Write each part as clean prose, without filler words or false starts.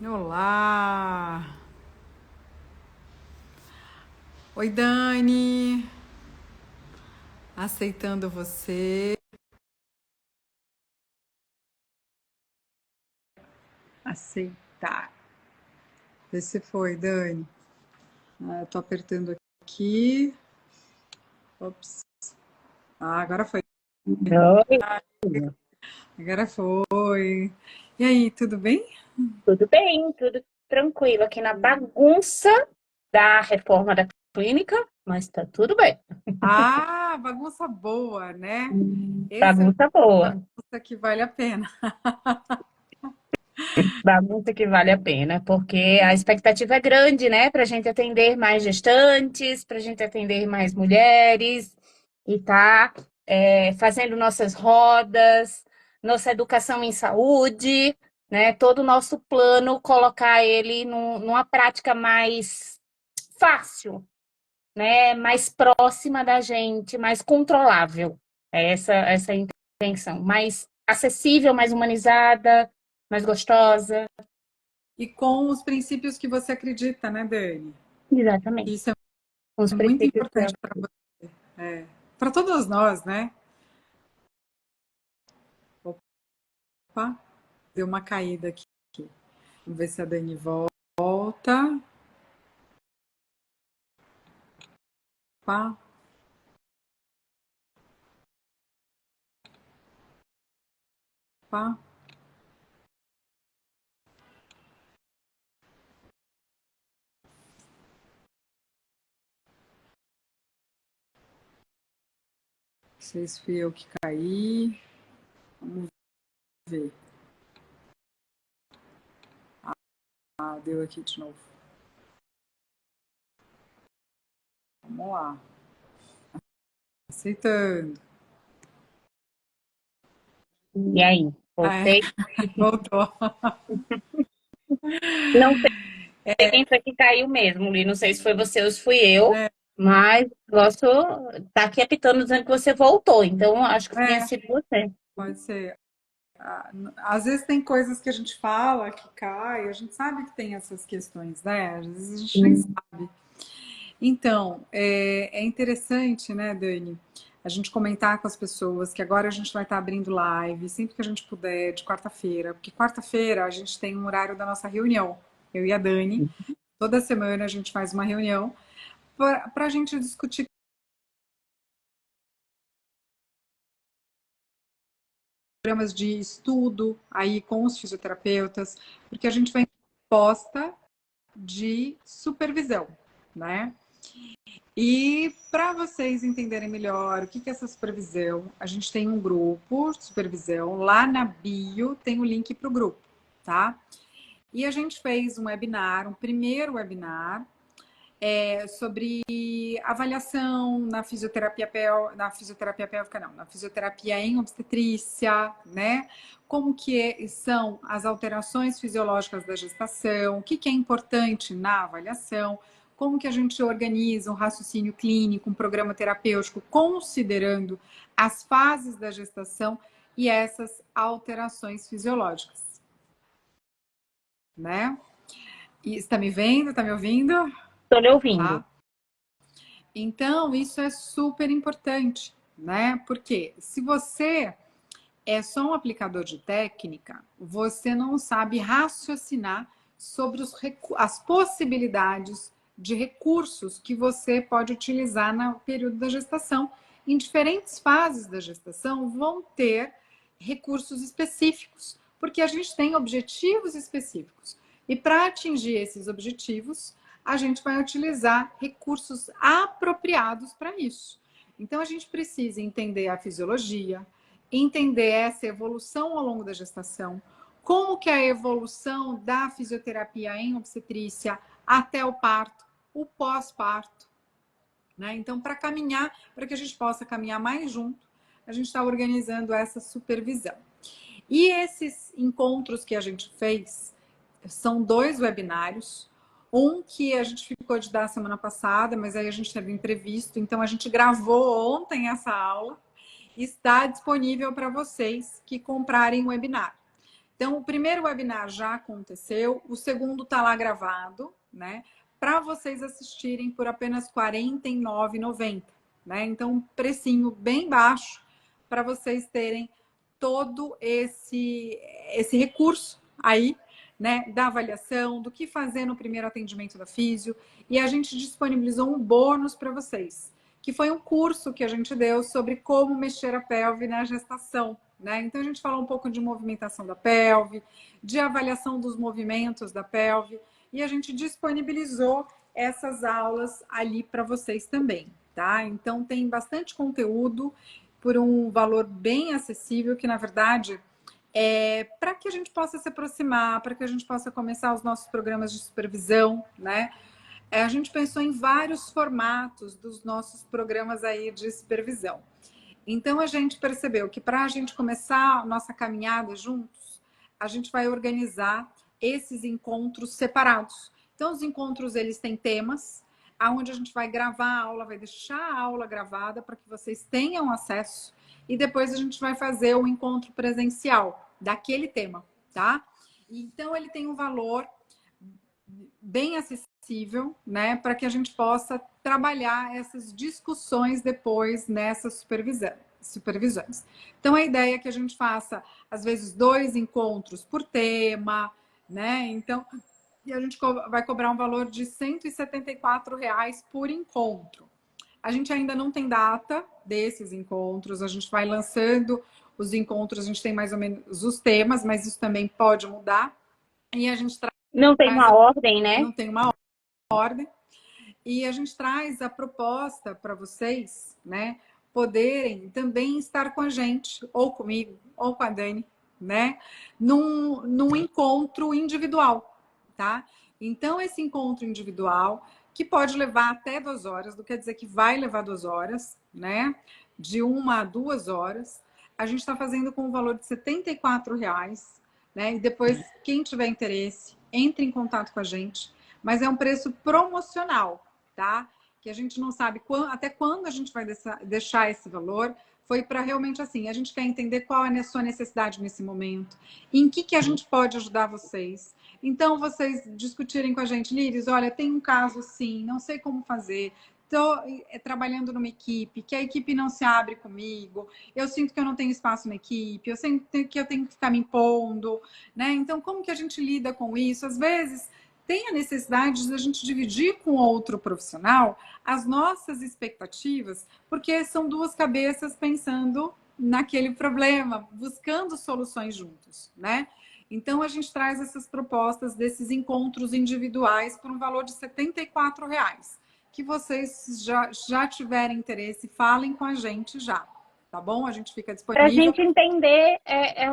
Olá! Oi, Dani! Aceitando você. Aceitar. Vê se foi, Dani. Eu tô apertando aqui. Ops. Agora foi. Oi, Agora foi. E aí, tudo bem? tudo bem, tudo tranquilo aqui na bagunça da reforma da clínica, mas tá tudo bem. Bagunça boa, né? Esse é o Bagunça boa, bagunça que vale a pena. bagunça que vale a pena, porque a expectativa é grande, né, para a gente atender mais gestantes, para a gente atender mais mulheres e tá fazendo nossas rodas, nossa educação em saúde, né, todo o nosso plano, colocar ele numa prática mais fácil, né, mais próxima da gente, mais controlável. É essa a intenção. Mais acessível, mais humanizada, mais gostosa. E com os princípios que você acredita, né, Dani? Exatamente. Isso Com os é muito princípios que importante para você. Para todos nós, né? Opa, deu uma caída aqui. Vamos ver se a Dani volta. Opa, opa. Não sei se fui eu que caí. Vamos ver. Deu aqui de novo. Vamos lá. Aceitando. e aí, Ah, voltei. voltou. Não sei quem foi que caiu mesmo, Li. Não sei se foi você ou se fui eu, É, mas posso tá aqui apitando dizendo que você voltou. Então, acho que tenha é, sido você. pode ser. Às vezes tem coisas que a gente fala que cai, a gente sabe que tem essas questões, né? Às vezes a gente nem sabe. Então, é interessante, né, Dani, a gente comentar com as pessoas que agora a gente vai estar abrindo live sempre que a gente puder, de quarta-feira, porque quarta-feira a gente tem um horário da nossa reunião, eu e a Dani. Toda semana a gente faz uma reunião para a gente discutir programas de estudo aí com os fisioterapeutas, porque a gente vai posta de supervisão, né? E para vocês entenderem melhor o que é essa supervisão, a gente tem um grupo de supervisão, lá na bio tem o link para o grupo, tá? E a gente fez um webinar, um primeiro webinar, sobre avaliação na fisioterapia pélvica não, na fisioterapia em obstetrícia, né? Como que são as alterações fisiológicas da gestação, o que é importante na avaliação, como que a gente organiza um raciocínio clínico, um programa terapêutico, considerando as fases da gestação e essas alterações fisiológicas, né? E está me vendo? Está me ouvindo? Estou lhe ouvindo. Tá? Então, isso é super importante, né? Porque se você é só um aplicador de técnica, você não sabe raciocinar sobre as possibilidades de recursos que você pode utilizar no período da gestação. Em diferentes fases da gestação, vão ter recursos específicos, porque a gente tem objetivos específicos. E para atingir esses objetivos, a gente vai utilizar recursos apropriados para isso. Então, a gente precisa entender a fisiologia, entender essa evolução ao longo da gestação, como que é a evolução da fisioterapia em obstetrícia até o parto, o pós-parto, né? Então, para caminhar, para que a gente possa caminhar mais junto, a gente está organizando essa supervisão. E esses encontros que a gente fez são 2 webinários. Um que a gente ficou de dar semana passada, mas aí a gente teve imprevisto, então a gente gravou ontem essa aula. Está disponível para vocês que comprarem o webinar. Então, o primeiro webinar já aconteceu, o segundo está lá gravado, né? Para vocês assistirem por apenas R$ 49,90, né? Então, um precinho bem baixo para vocês terem todo esse recurso aí, né, da avaliação, do que fazer no primeiro atendimento da físio, e a gente disponibilizou um bônus para vocês, que foi um curso que a gente deu sobre como mexer a pelve na gestação, né? Então a gente falou um pouco de movimentação da pelve, de avaliação dos movimentos da pelve, e a gente disponibilizou essas aulas ali para vocês também, tá? Então tem bastante conteúdo por um valor bem acessível, que na verdade é para que a gente possa se aproximar, para que a gente possa começar os nossos programas de supervisão, né? A gente pensou em vários formatos dos nossos programas aí de supervisão. Então a gente percebeu que para a gente começar a nossa caminhada juntos, a gente vai organizar esses encontros separados. Então os encontros eles têm temas, aonde a gente vai gravar a aula, vai deixar a aula gravada para que vocês tenham acesso, e depois a gente vai fazer o encontro presencial daquele tema, tá? Então ele tem um valor bem acessível, né, para que a gente possa trabalhar essas discussões depois nessas supervisões. Então, a ideia é que a gente faça, às vezes, 2 encontros por tema, né? Então, e a gente vai cobrar um valor de R$ 174 por encontro. A gente ainda não tem data desses encontros, a gente vai lançando os encontros, a gente tem mais ou menos os temas, mas isso também pode mudar. E a gente Não tem traz, uma ordem, né? não tem uma ordem, e a gente traz a proposta para vocês, né, poderem também estar com a gente, ou comigo, ou com a Dani, né, num encontro individual, tá? Então, esse encontro individual, que pode levar até 2 horas, não quer dizer que vai levar 2 horas, né, de 1 a 2 horas, a gente está fazendo com o valor de R$ 74, né, e depois, quem tiver interesse, entre em contato com a gente, mas é um preço promocional, tá? Que a gente não sabe até quando a gente vai deixar esse valor. Foi para realmente assim, a gente quer entender qual é a sua necessidade nesse momento, em que a gente pode ajudar vocês. Então, vocês discutirem com a gente, Líris, olha, tem um caso assim, não sei como fazer, estou trabalhando numa equipe, que a equipe não se abre comigo, eu sinto que eu não tenho espaço na equipe, eu sinto que eu tenho que ficar me impondo, né? Então, como que a gente lida com isso? Às vezes, tem a necessidade de a gente dividir com outro profissional as nossas expectativas, porque são 2 cabeças pensando naquele problema, buscando soluções juntos, né? Então, a gente traz essas propostas desses encontros individuais por um valor de R$ 74. Que vocês já tiverem interesse, falem com a gente já, tá bom? A gente fica Para a disponível. gente entender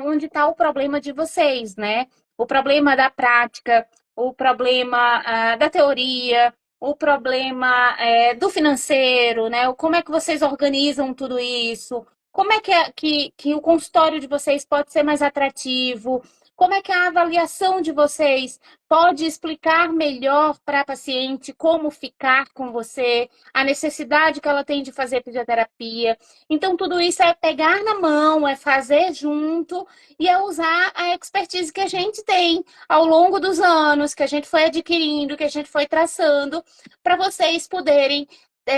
onde está o problema de vocês, né? O problema da prática, o problema da teoria, o problema do financeiro, né? Como é que vocês organizam tudo isso? Como é que o consultório de vocês pode ser mais atrativo? Como é que a avaliação de vocês pode explicar melhor para a paciente como ficar com você, a necessidade que ela tem de fazer fisioterapia? Então, tudo isso é pegar na mão, é fazer junto e é usar a expertise que a gente tem ao longo dos anos, que a gente foi adquirindo, que a gente foi traçando, para vocês poderem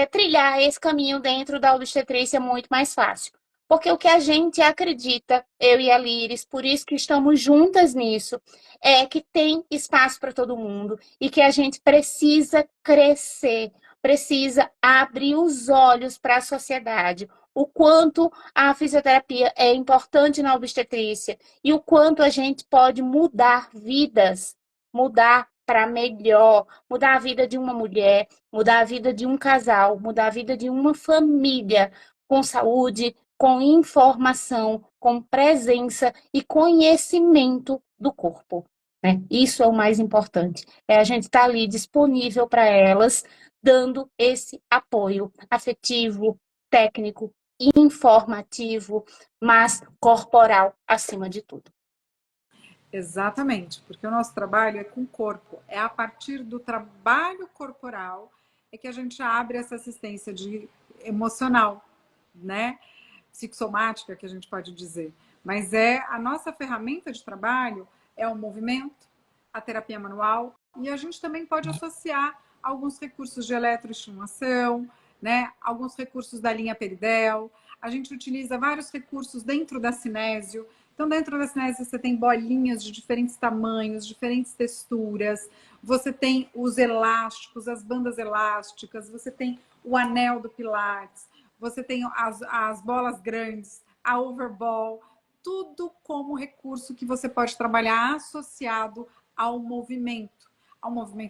trilhar esse caminho dentro da obstetrícia muito mais fácil. Porque o que a gente acredita, eu e a Líris, por isso que estamos juntas nisso, é que tem espaço para todo mundo e que a gente precisa crescer, precisa abrir os olhos para a sociedade. O quanto a fisioterapia é importante na obstetrícia e o quanto a gente pode mudar vidas, mudar para melhor, mudar a vida de uma mulher, mudar a vida de um casal, mudar a vida de uma família com saúde, com informação, com presença e conhecimento do corpo, né? Isso é o mais importante. É a gente estar ali disponível para elas, dando esse apoio afetivo, técnico, informativo, mas corporal acima de tudo. Exatamente, porque o nosso trabalho é com o corpo. É a partir do trabalho corporal é que a gente abre essa assistência emocional, né? Psicossomática, que a gente pode dizer. mas é a nossa ferramenta de trabalho é o movimento, a terapia manual, e a gente também pode associar alguns recursos de eletroestimulação, né? Alguns recursos da linha Peridel. A gente utiliza vários recursos dentro da cinésio. Então, dentro da cinésio, você tem bolinhas de diferentes tamanhos, diferentes texturas. Você tem os elásticos, as bandas elásticas. Você tem o anel do Pilates. Você tem as bolas grandes, a overball. Tudo como recurso que você pode trabalhar associado ao movimento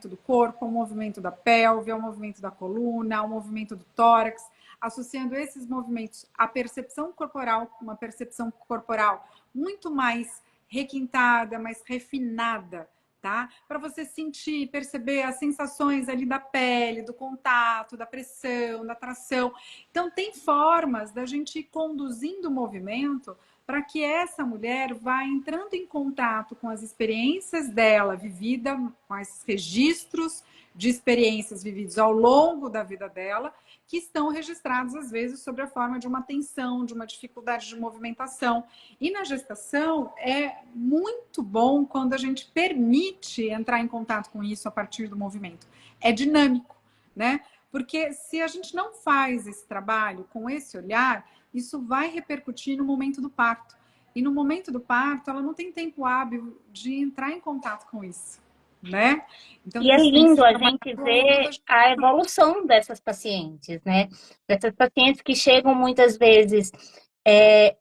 do corpo, ao movimento da pelve, ao movimento da coluna, ao movimento do tórax, associando esses movimentos à percepção corporal, uma percepção corporal muito mais requintada, mais refinada, tá? Para você sentir, perceber as sensações ali da pele, do contato, da pressão, da tração. Então, tem formas da gente ir conduzindo o movimento para que essa mulher vá entrando em contato com as experiências dela vivida, com esses registros de experiências vividas ao longo da vida dela, que estão registrados às vezes sob a forma de uma tensão, de uma dificuldade de movimentação. E na gestação é muito bom quando a gente permite entrar em contato com isso a partir do movimento. É dinâmico, né? Porque se a gente não faz esse trabalho com esse olhar, isso vai repercutir no momento do parto. E no momento do parto, ela não tem tempo hábil de entrar em contato com isso, né? Então, E é isso tem que lindo ser a trabalhado gente ao longo da ver a evolução dessas pacientes, né? Dessas pacientes que chegam muitas vezes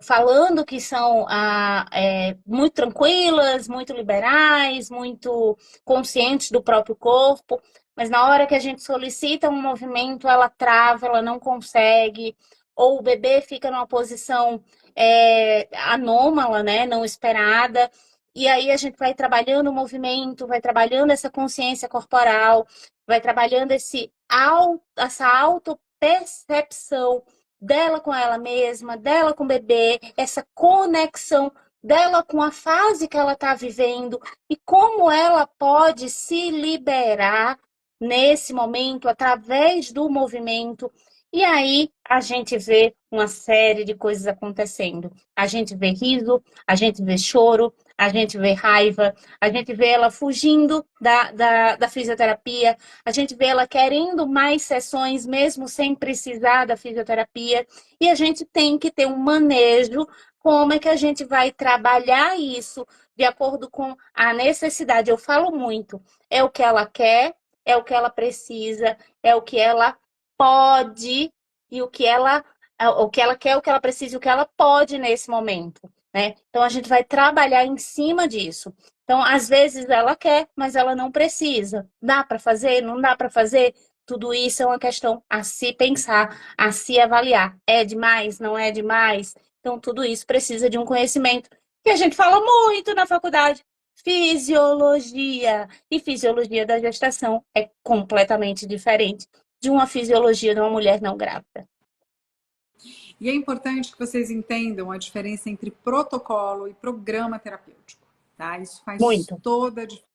falando que são muito tranquilas, muito liberais, muito conscientes do próprio corpo, mas na hora que a gente solicita um movimento, ela trava, ela não consegue, ou o bebê fica numa posição anômala, né? Não esperada. E aí a gente vai trabalhando o movimento, vai trabalhando essa consciência corporal, vai trabalhando essa autopercepção dela com ela mesma, dela com o bebê, essa conexão dela com a fase que ela está vivendo e como ela pode se liberar nesse momento através do movimento. E aí a gente vê uma série de coisas acontecendo. A gente vê riso, a gente vê choro, a gente vê raiva, a gente vê ela fugindo da fisioterapia, a gente vê ela querendo mais sessões, mesmo sem precisar da fisioterapia, e a gente tem que ter um manejo, como é que a gente vai trabalhar isso de acordo com a necessidade. Eu falo muito, é o que ela quer, é o que ela precisa, é o que ela pode e o que ela quer, o que ela precisa e o que ela pode nesse momento. Né? Então a gente vai trabalhar em cima disso. Então, às vezes ela quer, mas ela não precisa. Dá para fazer? Não dá para fazer? Tudo isso é uma questão a se pensar, a se avaliar. É demais? Não é demais? Então, tudo isso precisa de um conhecimento que a gente fala muito na faculdade. Fisiologia. E fisiologia da gestação é completamente diferente de uma fisiologia de uma mulher não grávida. E é importante que vocês entendam a diferença entre protocolo e programa terapêutico, tá? Isso faz Muito. toda a diferença.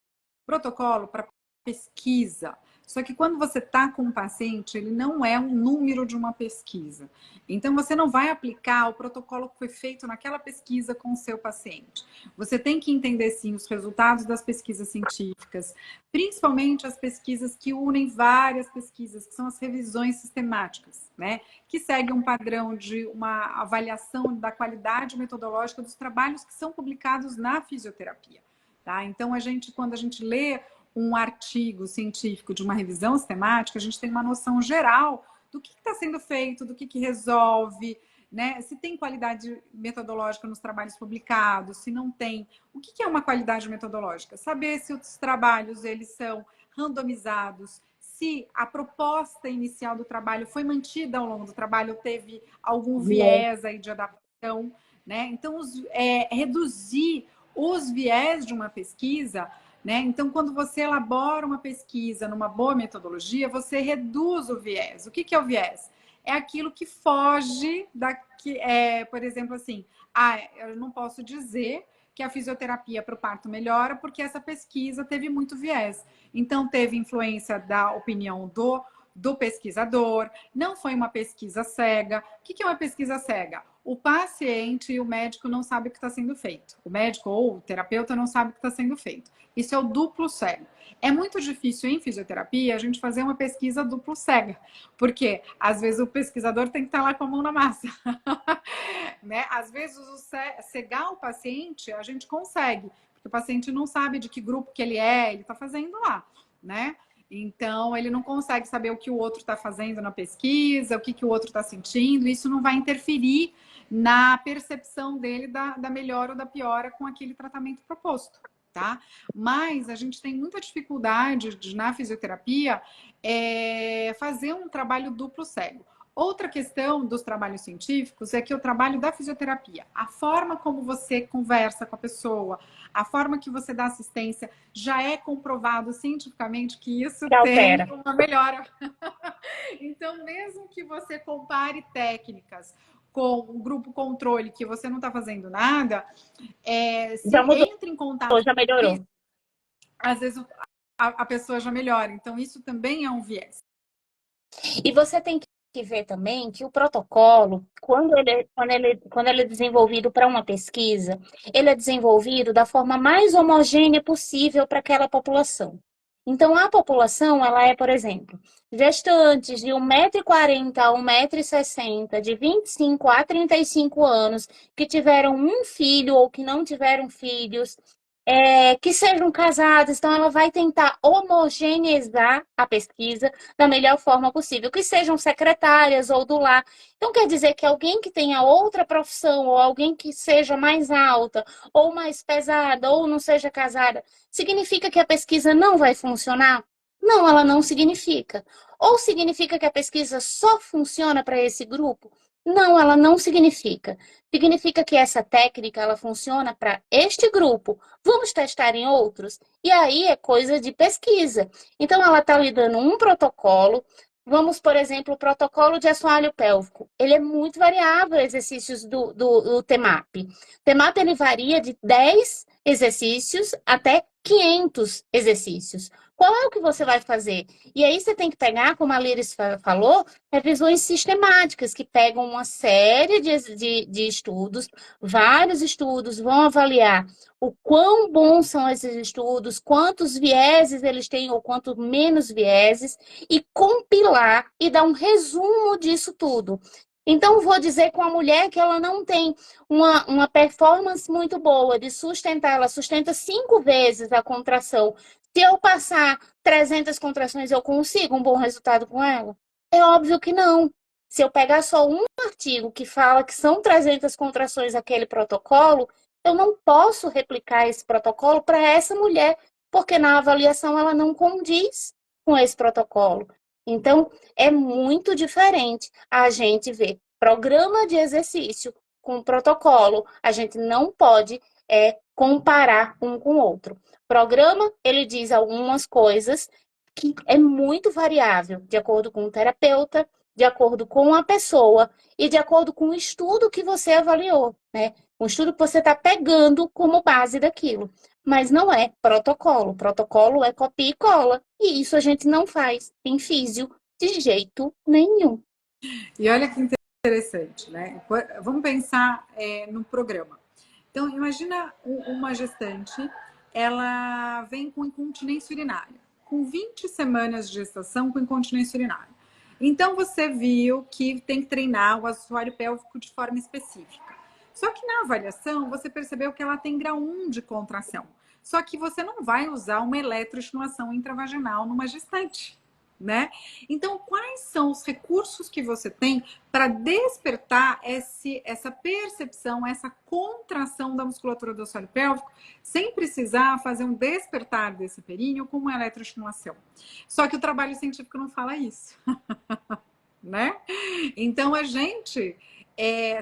Protocolo para pesquisa. Só que quando você está com um paciente, ele não é um número de uma pesquisa. Então, você não vai aplicar o protocolo que foi feito naquela pesquisa com o seu paciente. Você tem que entender, sim, os resultados das pesquisas científicas, principalmente as pesquisas que unem várias pesquisas, que são as revisões sistemáticas, né? Que seguem um padrão de uma avaliação da qualidade metodológica dos trabalhos que são publicados na fisioterapia. Tá? Então, quando a gente lê um artigo científico de uma revisão sistemática, a gente tem uma noção geral do que está sendo feito, do que resolve, né? Se tem qualidade metodológica nos trabalhos publicados, se não tem. O que é uma qualidade metodológica? Saber se os trabalhos eles são randomizados, se a proposta inicial do trabalho foi mantida ao longo do trabalho, ou teve algum viés aí de adaptação, né? Então, reduzir os viés de uma pesquisa, né? Então, quando você elabora uma pesquisa numa boa metodologia, você reduz o viés. O que é o viés? É aquilo que foge por exemplo, assim, eu não posso dizer que a fisioterapia para o parto melhora porque essa pesquisa teve muito viés. Então, teve influência da opinião do pesquisador, não foi uma pesquisa cega. O que é uma pesquisa cega? O paciente e o médico não sabem o que está sendo feito. O médico ou o terapeuta não sabe o que está sendo feito. Isso é o duplo cego. É muito difícil em fisioterapia a gente fazer uma pesquisa duplo cega, porque às vezes o pesquisador tem que estar lá com a mão na massa. Né? Às vezes o cegar o paciente a gente consegue, porque o paciente não sabe de que grupo que ele está fazendo lá, né? Então, ele não consegue saber o que o outro está fazendo na pesquisa, o que o outro está sentindo, isso não vai interferir na percepção dele da melhora ou da piora com aquele tratamento proposto, tá? Mas a gente tem muita dificuldade na fisioterapia fazer um trabalho duplo cego. Outra questão dos trabalhos científicos é que o trabalho da fisioterapia, a forma como você conversa com a pessoa, a forma que você dá assistência, já é comprovado cientificamente que isso Que tem altera. uma melhora. Então, mesmo que você compare técnicas com o grupo controle, que você não está fazendo nada, Já se mudou, entra em contato já com isso, melhorou. às vezes a pessoa já melhora. Então, isso também é um viés. E você tem que ver também que o protocolo, quando ele é desenvolvido para uma pesquisa, ele é desenvolvido da forma mais homogênea possível para aquela população. Então, a população, ela é, por exemplo, gestantes de 1,40 m a 1,60 m, de 25 a 35 anos, que tiveram um filho ou que não tiveram filhos, que sejam casados. Então, ela vai tentar homogeneizar a pesquisa da melhor forma possível, que sejam secretárias ou do lar. Então, quer dizer que alguém que tenha outra profissão, ou alguém que seja mais alta, ou mais pesada, ou não seja casada, significa que a pesquisa não vai funcionar? Não, ela não significa. Ou significa que a pesquisa só funciona para esse grupo? Não, ela não significa. Significa que essa técnica ela funciona para este grupo. Vamos testar em outros? E aí é coisa de pesquisa. Então, ela está lhe dando um protocolo. Vamos, por exemplo, o protocolo de assoalho pélvico. Ele é muito variável, exercícios do TEMAP. O TEMAP ele varia de 10 exercícios até 500 exercícios. Qual é o que você vai fazer? E aí você tem que pegar, como a Liris falou, revisões sistemáticas, que pegam uma série de estudos, vários estudos, vão avaliar o quão bons são esses estudos, quantos vieses eles têm ou quanto menos vieses, e compilar e dar um resumo disso tudo. Então, vou dizer com a mulher que ela não tem uma performance muito boa de sustentar, ela sustenta 5 vezes a contração. Se eu passar 300 contrações, eu consigo um bom resultado com ela? É óbvio que não. Se eu pegar só um artigo que fala que são 300 contrações aquele protocolo, eu não posso replicar esse protocolo para essa mulher, porque na avaliação ela não condiz com esse protocolo. Então, é muito diferente a gente ver programa de exercício com protocolo. A gente não pode comparar um com o outro. Programa, ele diz algumas coisas que é muito variável, de acordo com o terapeuta, de acordo com a pessoa e de acordo com o estudo que você avaliou, né? Um estudo que você está pegando como base daquilo. Mas não é protocolo. Protocolo é copia e cola. E isso a gente não faz em físio de jeito nenhum. E olha que interessante, né? Vamos pensar no programa. Então, imagina uma gestante, ela vem com incontinência urinária, com 20 semanas de gestação com incontinência urinária. Então, você viu que tem que treinar o assoalho pélvico de forma específica. Só que na avaliação, você percebeu que ela tem grau 1 de contração. Só que você não vai usar uma eletroestimulação intravaginal numa gestante, né? Então, quais são os recursos que você tem para despertar essa percepção, essa contração da musculatura do assoalho pélvico, sem precisar fazer um despertar desse períneo com uma eletroestimulação? Só que o trabalho científico não fala isso, né? Então, a gente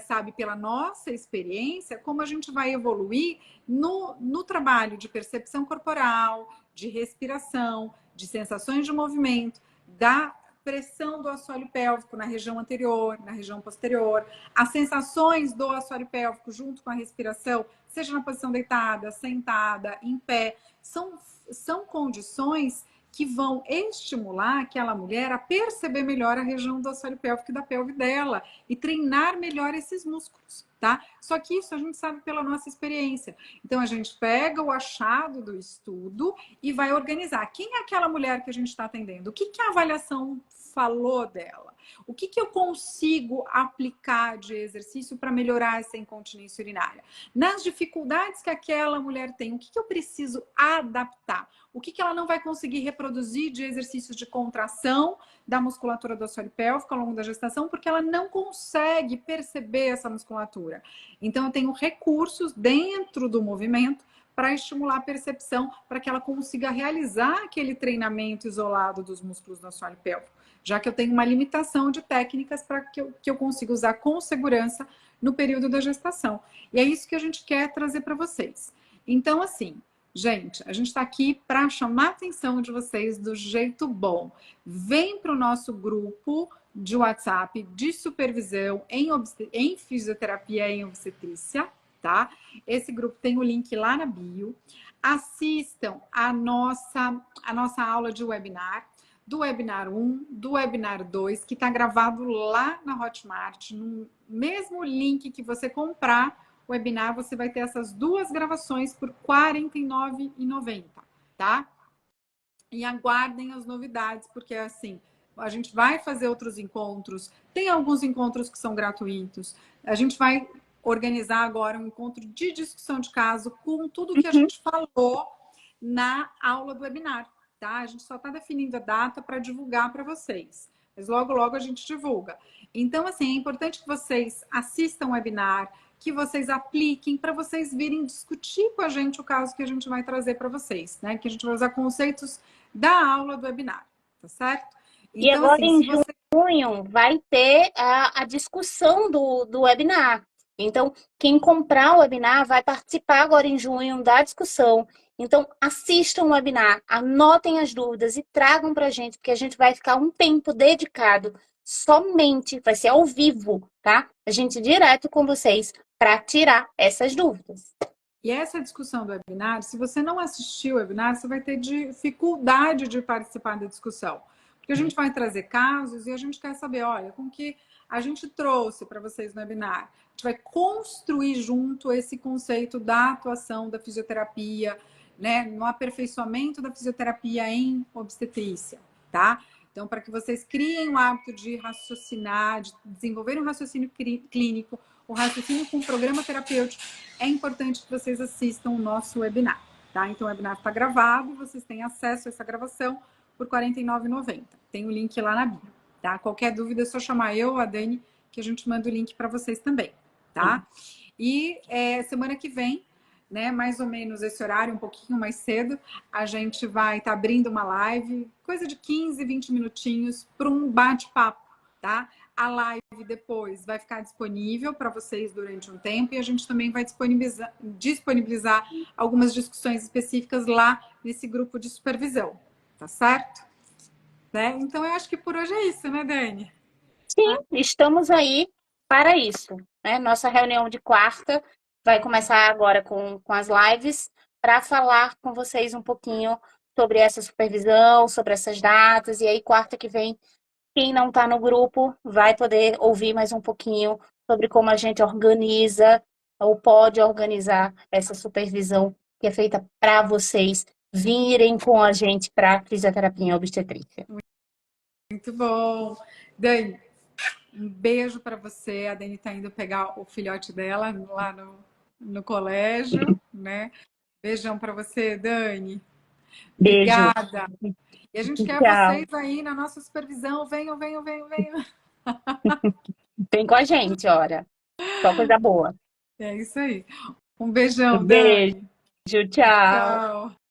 sabe pela nossa experiência como a gente vai evoluir no trabalho de percepção corporal, de respiração, de sensações de movimento, da pressão do assoalho pélvico na região anterior, na região posterior, as sensações do assoalho pélvico junto com a respiração, seja na posição deitada, sentada, em pé, são condições que vão estimular aquela mulher a perceber melhor a região do assoalho pélvico e da pelve dela e treinar melhor esses músculos, tá? Só que isso a gente sabe pela nossa experiência. Então a gente pega o achado do estudo e vai organizar. Quem é aquela mulher que a gente está atendendo? O que a avaliação falou dela? O que eu consigo aplicar de exercício para melhorar essa incontinência urinária? Nas dificuldades que aquela mulher tem, o que eu preciso adaptar? O que ela não vai conseguir reproduzir de exercícios de contração da musculatura do assoalho pélvico ao longo da gestação, porque ela não consegue perceber essa musculatura. Então, eu tenho recursos dentro do movimento para estimular a percepção, para que ela consiga realizar aquele treinamento isolado dos músculos do assoalho pélvico, já que eu tenho uma limitação de técnicas para que eu consiga usar com segurança no período da gestação. E é isso que a gente quer trazer para vocês. Então, assim, gente, a gente está aqui para chamar a atenção de vocês do jeito bom. Vem para o nosso grupo de WhatsApp de supervisão em fisioterapia e em obstetrícia, tá? Esse grupo tem o link lá na bio. Assistam a nossa aula de webinar, do webinar 1, do webinar 2, que está gravado lá na Hotmart, no mesmo link que você comprar o webinar, você vai ter essas duas gravações por R$ 49,90, tá? E aguardem as novidades, porque assim, a gente vai fazer outros encontros, tem alguns encontros que são gratuitos, a gente vai organizar agora um encontro de discussão de caso com tudo que a gente falou na aula do webinar, tá? A gente só está definindo a data para divulgar para vocês, mas logo, logo a gente divulga. Então, assim, é importante que vocês assistam o webinar, que vocês apliquem para vocês virem discutir com a gente o caso que a gente vai trazer para vocês, né? Que a gente vai usar conceitos da aula do webinar, tá certo? E Então, agora assim, em se você... junho vai ter a discussão do webinar. Então, quem comprar o webinar vai participar agora em junho da discussão. Então, assistam o webinar, anotem as dúvidas e tragam para a gente, porque a gente vai ficar um tempo dedicado somente, vai ser ao vivo, tá? A gente direto com vocês para tirar essas dúvidas. E essa discussão do webinar, se você não assistiu o webinar, você vai ter dificuldade de participar da discussão. Porque a gente vai trazer casos e a gente quer saber, olha, com que a gente trouxe para vocês no webinar. A gente vai construir junto esse conceito da atuação da fisioterapia, né, no aperfeiçoamento da fisioterapia em obstetrícia, tá? Então, para que vocês criem o hábito de raciocinar, de desenvolver um raciocínio clínico, o raciocínio com o programa terapêutico, é importante que vocês assistam o nosso webinar, tá? Então, o webinar está gravado, vocês têm acesso a essa gravação por R$ 49,90. Tem o link lá na bio, tá? Qualquer dúvida é só chamar eu ou a Dani, que a gente manda o link para vocês também, tá? E semana que vem, né, mais ou menos esse horário, um pouquinho mais cedo, a gente vai estar abrindo uma live, coisa de 15, 20 minutinhos, para um bate-papo, tá? A live depois vai ficar disponível para vocês durante um tempo e a gente também vai disponibilizar algumas discussões específicas lá nesse grupo de supervisão, tá certo? Né? Então, eu acho que por hoje é isso, né, Dani? Sim, estamos aí para isso, né? Nossa reunião de quarta vai começar agora com as lives para falar com vocês um pouquinho sobre essa supervisão, sobre essas datas, e aí quarta que vem, quem não está no grupo vai poder ouvir mais um pouquinho sobre como a gente organiza ou pode organizar essa supervisão que é feita para vocês virem com a gente para fisioterapia em obstetrícia. Muito bom. Dani, um beijo para você. A Dani está indo pegar o filhote dela lá no colégio, né? Beijão para você, Dani. Beijo. Obrigada. E a gente quer Tchau. vocês aí na nossa supervisão. Venham, venham, venham, venham. Vem com a gente, ora. Só coisa boa. É isso aí. Um beijão, Beijo, Dani. tchau. Tchau.